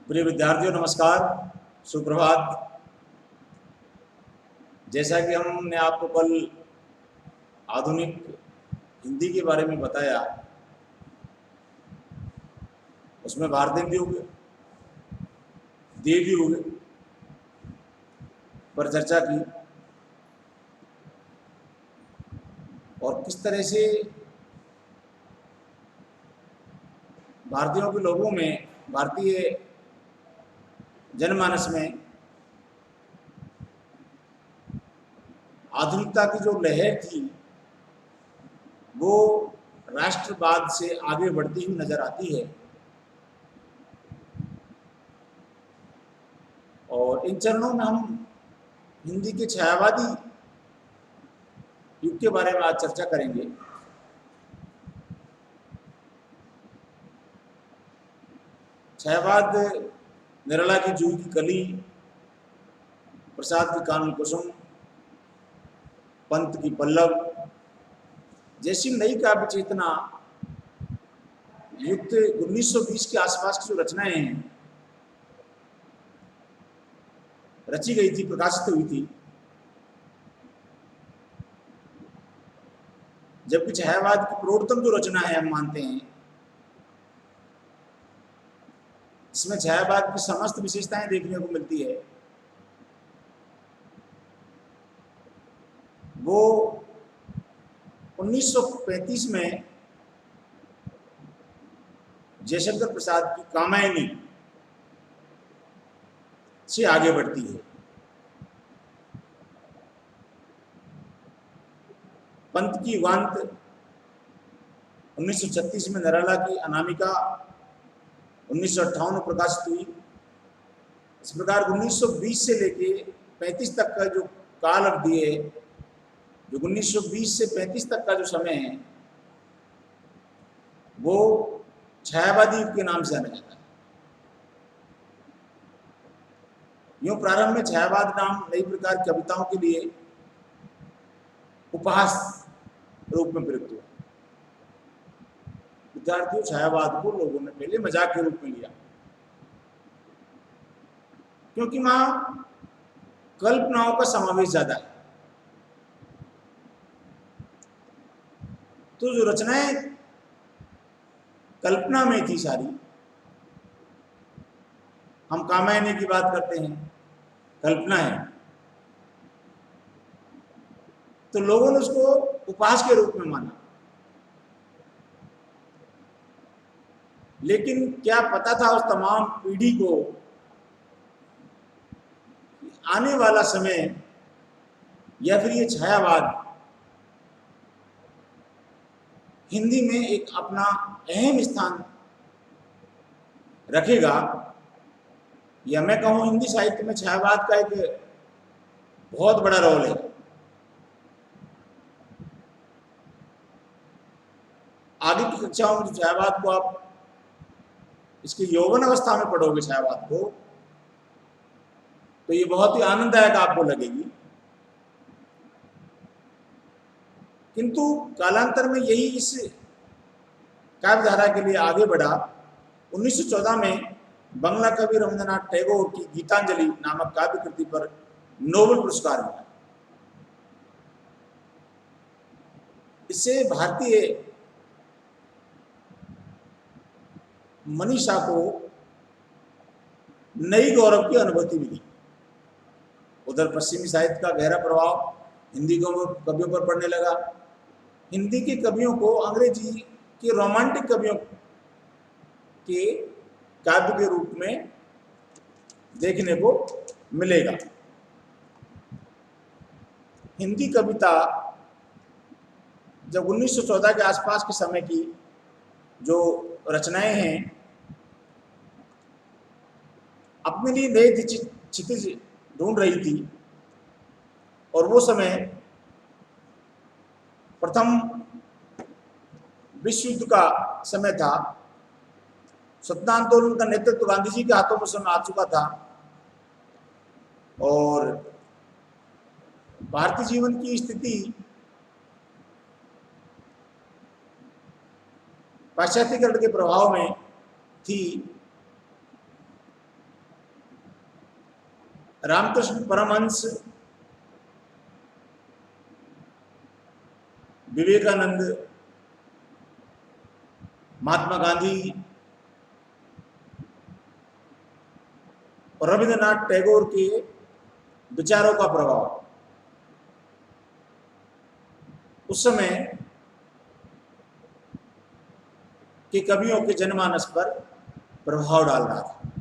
प्रिय विद्यार्थियों नमस्कार, सुप्रभात। जैसा कि हमने आपको कल आधुनिक हिंदी के बारे में बताया, उसमें भारतीय युग, देव युग पर चर्चा की और किस तरह से भारतीयों के लोगों में, भारतीय जनमानस में आधुनिकता की जो लहर थी वो राष्ट्रवाद से आगे बढ़ती हुई नजर आती है। और इन चरणों में हम हिंदी के छायावादी युग के बारे में आज चर्चा करेंगे। छायावाद निर्मला की जूही की कली, प्रसाद की कानन कुसुम, पंत की पल्लव जैसी नई काव्य चेतना युक्त 1920 के आसपास की जो रचनाएं हैं, रची गई थी, प्रकाशित हुई थी। जबकि छायावाद की प्रौढ़तम जो रचना है, हम मानते हैं इसमें छायावाद की समस्त विशेषताएं देखने को मिलती है। वो 1935 में जयशंकर प्रसाद की कामायनी से आगे बढ़ती है। पंत की वांत 1936 में, नराला की अनामिका 1958 में प्रकाशित हुई। इस प्रकार 1920 से लेके 35 तक का जो काल अवधि है, जो 1920 से 35 तक का जो समय है, वो छायावादी युग के नाम से जाना जाता है। यूं प्रारंभ में छायावाद नाम नई प्रकार की कविताओं के लिए उपहास रूप में प्रयुक्त हुआ। विद्यार्थियों, छायावाद को लोगों ने पहले मजाक के रूप में लिया, क्योंकि वहां कल्पनाओं का समावेश ज्यादा है। तो जो रचनाएं कल्पना में थी सारी, हम कामायनी की बात करते हैं, कल्पना है, तो लोगों ने उसको उपहास के रूप में माना। लेकिन क्या पता था उस तमाम पीढ़ी को आने वाला समय या फिर ये छायावाद हिंदी में एक अपना अहम स्थान रखेगा, या मैं कहूं हिंदी साहित्य में छायावाद का एक बहुत बड़ा रोल है। आगे की कक्षाओं में छायावाद को आप इसके यौवन अवस्था में पढ़ोगे छायावाद को, तो ये बहुत ही आनंददायक आपको लगेगी। किंतु कालांतर में यही इस काव्यधारा के लिए आगे बढ़ा। 1914 में बंगला कवि रविंद्रनाथ टैगोर की गीतांजलि नामक काव्य कृति पर नोबेल पुरस्कार मिला। इससे भारतीय मनीषा को नई गौरव की अनुभूति मिली। उधर पश्चिमी साहित्य का गहरा प्रभाव हिंदी कवियों पर पड़ने लगा। हिंदी के कवियों को अंग्रेजी के रोमांटिक कवियों के काव्य के रूप में देखने को मिलेगा। हिंदी कविता जब 1914 के आसपास के समय की जो रचनाएं हैं, अपने लिए नए क्षितिज ढूंढ रही थी, और वो समय प्रथम विश्व युद्ध का समय था। स्वतंत्रता आंदोलन का नेतृत्व गांधी जी के हाथों में समय आ चुका था, और भारतीय जीवन की स्थिति पाश्चात्यकरण के प्रभाव में थी। रामकृष्ण परमहंस, विवेकानंद, महात्मा गांधी और रविंद्रनाथ टैगोर के विचारों का प्रभाव उस समय के कवियों के जनमानस पर प्रभाव डाल रहा था।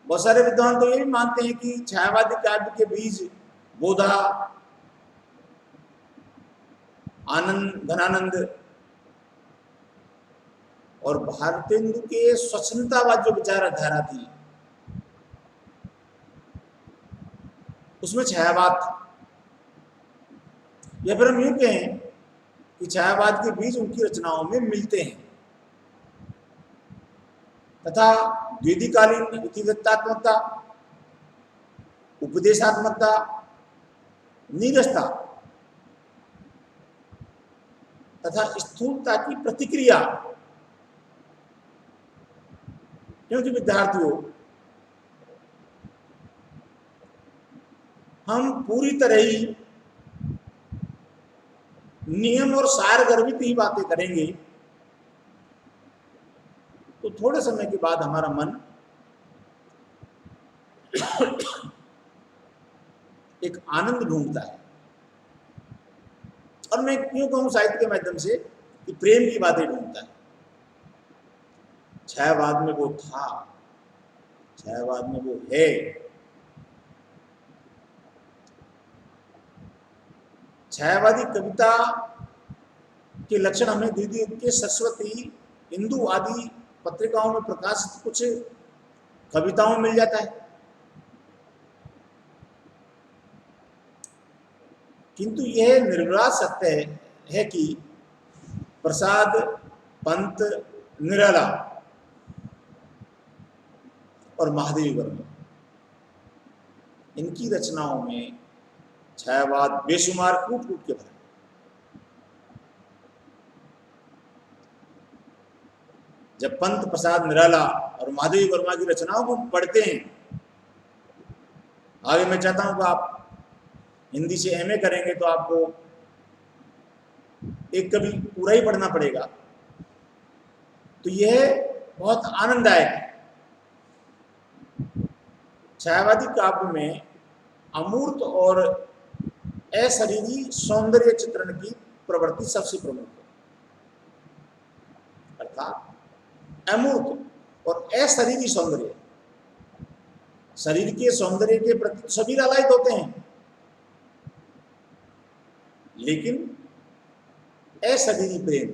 बहुत सारे विद्वान तो ये भी मानते हैं कि छायावादी काव्य के बीज बोधा, आनंद, घनानंद और भारतेंदु के स्वच्छंदतावाद जो विचारधारा थी उसमें छायावाद था। या फिर हम यूं कहें कि छायावाद के बीज उनकी रचनाओं में मिलते हैं तथा द्विधिकालीन इतिवृत्तात्मकता, उपदेशात्मकता, नीरसता तथा स्थूलता की प्रतिक्रिया। क्योंकि विद्यार्थियों, हम पूरी तरह ही नियम और सार गर्भित ही बातें करेंगे तो थोड़े समय के बाद हमारा मन एक आनंद ढूंढता है। और मैं क्यों कहूं साहित्य के माध्यम से कि प्रेम की बातें ढूंढता है। छायावाद में वो था, छायावाद में वो है। छायावादी कविता के लक्षण हमें दीदी के सरस्वती, हिंदू आदि पत्रिकाओं में प्रकाशित कुछ कविताओं में मिल जाता है। किंतु यह निर्विवाद सत्य है कि प्रसाद, पंत, निराला और महादेवी वर्मा, इनकी रचनाओं में छायावाद बेशुमार कूट कूट के भरा। जब पंत, प्रसाद, निराला और महादेवी वर्मा की रचनाओं को पढ़ते हैं, आगे मैं चाहता हूं कि आप हिंदी से एमए करेंगे तो आपको एक कवि पूरा ही पढ़ना पड़ेगा, तो यह बहुत आनंददायक है। छायावादी काव्य में अमूर्त और अशरीरी सौंदर्य चित्रण की प्रवृत्ति सबसे प्रमुख है। अर्थात अमूर्त और अशरीरी सौंदर्य, शरीर के सौंदर्य के प्रति सभी लालायित होते हैं, लेकिन अशरीरी प्रेम,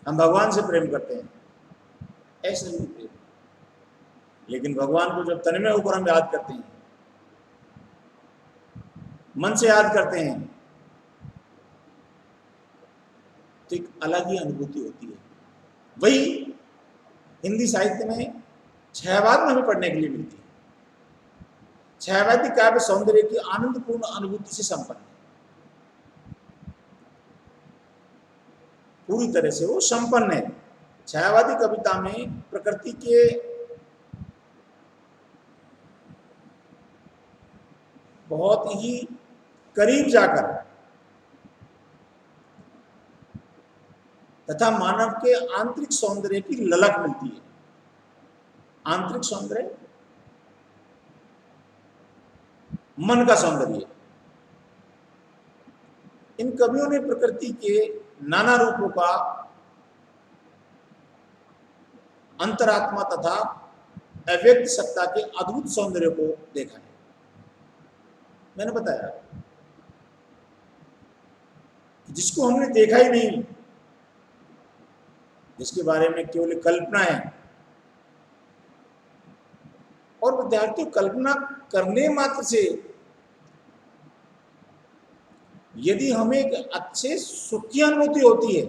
हम भगवान से प्रेम करते हैं, अशरीरी प्रेम, लेकिन भगवान को जब तन में होकर हम याद करते हैं, मन से याद करते हैं, तो एक अलग ही अनुभूति होती है। वही हिंदी साहित्य में छायावाद में हमें पढ़ने के लिए मिलती है। छायावादी काव्य सौंदर्य की आनंदपूर्ण अनुभूति से संपन्न है, पूरी तरह से वो संपन्न है। छायावादी कविता में प्रकृति के बहुत ही करीब जाकर तथा मानव के आंतरिक सौंदर्य की ललक मिलती है। आंतरिक सौंदर्य, मन का सौंदर्य। इन कवियों ने प्रकृति के नाना रूपों का अंतरात्मा तथा अव्यक्त सत्ता के अद्भुत सौंदर्य को देखा है। मैंने बताया जिसको हमने देखा ही नहीं, जिसके बारे में केवल कल्पना है, और विद्यार्थियों कल्पना करने मात्र से यदि हमें एक अच्छे सुख की अनुभूति होती है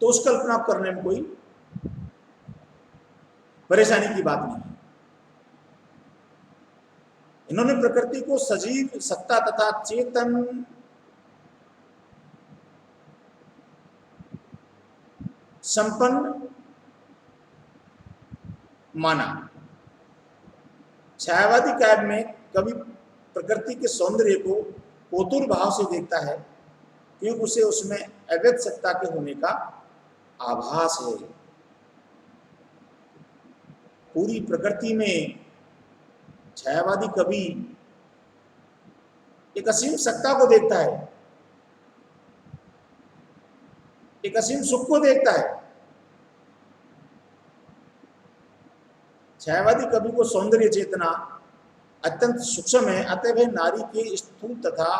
तो उस कल्पना करने में कोई परेशानी की बात नहीं है। इन्होंने प्रकृति को सजीव सत्ता तथा चेतन संपन्न माना। छायावादी काव्य में कवि प्रकृति के सौंदर्य को कोतुर भाव से देखता है, क्योंकि उसे उसमें अव्यक्त सत्ता के होने का आभास है। पूरी प्रकृति में छायावादी कवि एक असीम सत्ता को देखता है, एक असीम सुख को देखता है। छायावादी कवि को सौंदर्य चेतना अत्यंत सूक्ष्म है, अतः वह नारी के स्थूल तथा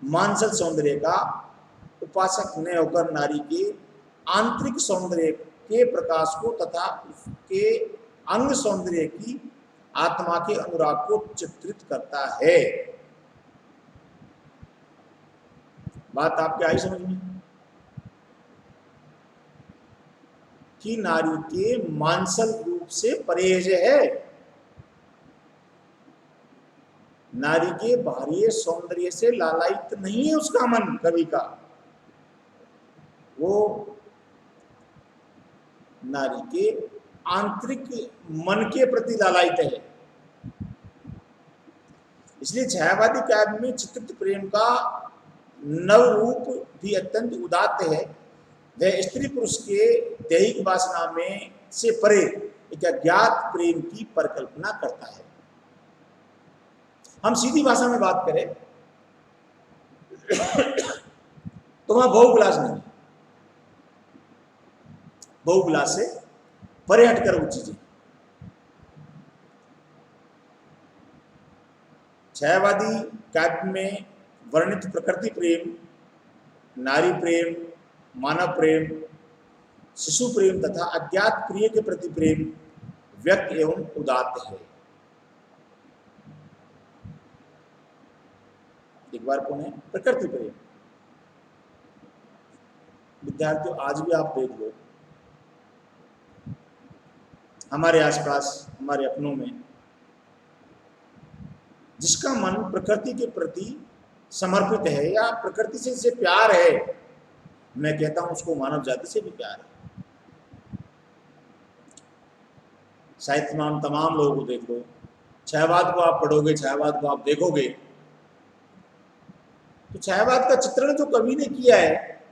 मानसिक सौंदर्य का उपासक न होकर नारी के आंतरिक सौंदर्य के प्रकाश को तथा उसके अंग सौंदर्य की आत्मा के अनुराग को चित्रित करता है। बात आपके आई समझ में कि नारी के मानसिक रूप से परहेज है, नारी के बाहरी सौंदर्य से लालायित नहीं है उसका मन कवि का, वो नारी के आंतरिक मन के प्रति लालायित है। इसलिए छायावादी काव्य में चित्रित प्रेम का नव रूप भी अत्यंत उदात्त है। वह स्त्री पुरुष के दैहिक वासना में से परे एक अज्ञात प्रेम की परिकल्पना करता है। हम सीधी भाषा में बात करें तो वहां बहुविलास नहीं, बहुविलास से परे हटकर वो चीजें। छायावादी काव्य में वर्णित प्रकृति प्रेम, नारी प्रेम, मानव प्रेम, शिशु प्रेम तथा अज्ञात प्रिय के प्रति प्रेम व्यक्त एवं उदात्त है। एक बार पुनः प्रकृति प्रेम। विद्यार्थियों, आज भी आप देख लो हमारे आसपास, हमारे अपनों में जिसका मन प्रकृति के प्रति समर्पित है या प्रकृति से प्यार है, मैं कहता हूं उसको मानव जाति से भी प्यार है। साहित्य में तमाम लोगों को देख लो, छायावाद को आप पढ़ोगे, छायावाद को आप देखोगे तो छायावाद का चित्रण जो कवि ने किया है,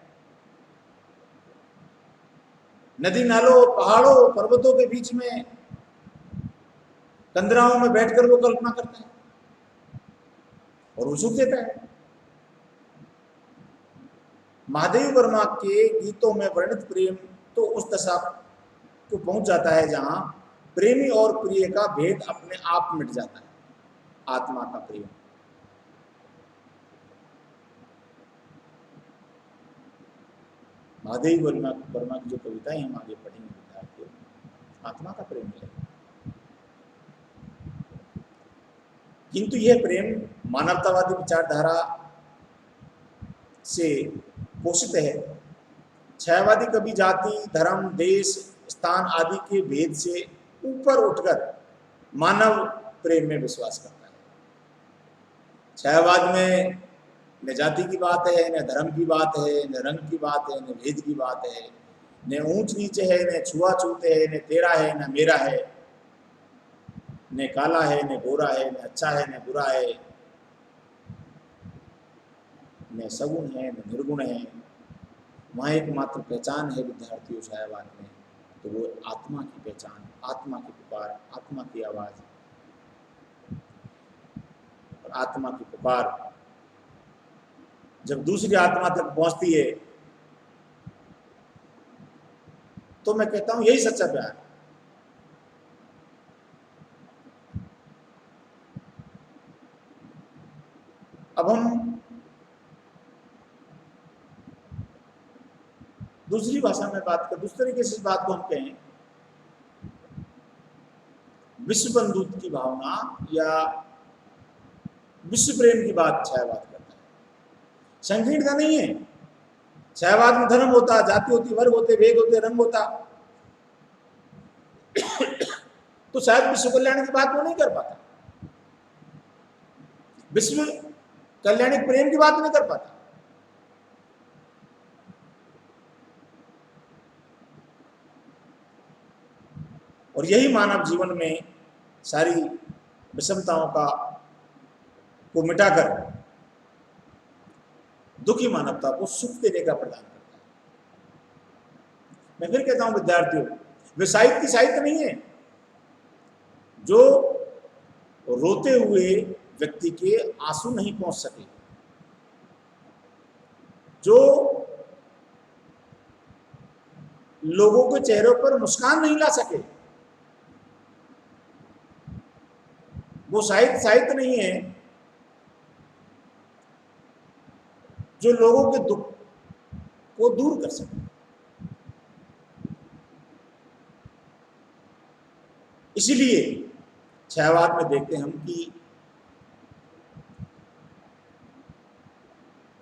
नदी नालों, पहाड़ों, पर्वतों के बीच में कंदराओं में बैठकर वो कल्पना करता है और वो सुख देता है। महादेव वर्मा के गीतों में वर्णित प्रेम तो उस दशा को पहुंच जाता है जहां प्रेमी और प्रिय का भेद अपने आप मिट जाता है, आत्मा का प्रेम। महादेव वर्मा की जो कविताएं हम आगे पढ़ेंगे विद्यार्थियों, आत्मा का प्रेम है। किंतु यह प्रेम मानवतावादी विचारधारा से पोषित है। छायावादी कवि जाति, धर्म, देश, स्थान आदि के भेद से ऊपर उठकर मानव प्रेम में विश्वास करता है। छायावाद में न जाति की बात है, न धर्म की बात है, न रंग की बात है, न भेद की बात है, न ऊंच नीचे है, न छुआछूत है, न तेरा है, न मेरा है, न काला है, न गोरा है, न अच्छा है, न बुरा है, न सगुण है, न निर्गुण है। वहाँ एकमात्र पहचान है विद्यार्थियों छायावाद में, तो वो आत्मा की पहचान, आत्मा की पुकार, आत्मा की आवाज। और आत्मा की पुकार जब दूसरी आत्मा तक पहुंचती है तो मैं कहता हूं यही सच्चा प्यार है। अब हम दूसरी भाषा में बात कर, दूसरे तरीके से इस बात को हम कहें, विश्व बंधुत्व की भावना या विश्व प्रेम की बात छायावाद करता है। संकीर्णता नहीं है। छायावाद में धर्म होता, जाति होती, वर्ग होते, वेद होते, रंग होता, तो शायद विश्व कल्याण की बात वो नहीं कर पाता, विश्व कल्याणिक प्रेम की बात नहीं कर पाता। और यही मानव जीवन में सारी विषमताओं को मिटाकर दुखी मानवता को सुख देने का प्रदान करता है। मैं फिर कहता हूं विद्यार्थियों, वे साहित्य नहीं है जो रोते हुए व्यक्ति के आंसू नहीं पहुंच सके, जो लोगों के चेहरों पर मुस्कान नहीं ला सके। वो साहित्य नहीं है जो लोगों के दुख को दूर कर सके। इसीलिए छायावाद में देखते हैं हम कि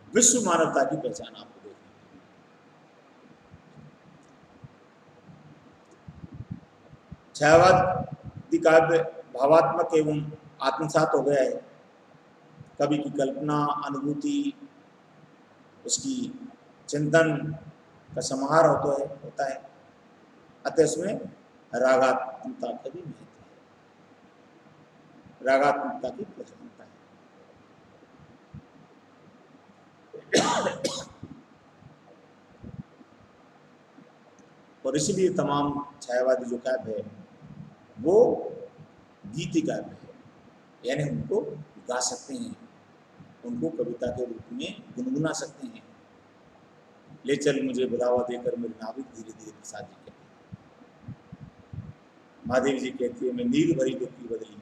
विश्व मानवता की पहचान आपको देखते हैं। छायावादी काव्य भावात्मक एवं आत्मसात हो गया है। कवि की कल्पना, अनुभूति, उसकी चिंतन का समाहार होता है। अतः इसमें रागात्मकता का भी महत्व है, रागात्मकता की प्रधानता है। और इसलिए तमाम छायावादी जो काव्य है वो गीति काव्य है, यानी उनको गा सकते हैं, उनको कविता के रूप में गुनगुना सकते हैं। ले चल मुझे बुलावा देकर मेरी नाविक धीरे धीरे प्रसाद जी कहते हैं। महादेवी जी कहती है मैं नीर भरी दुख की बदली।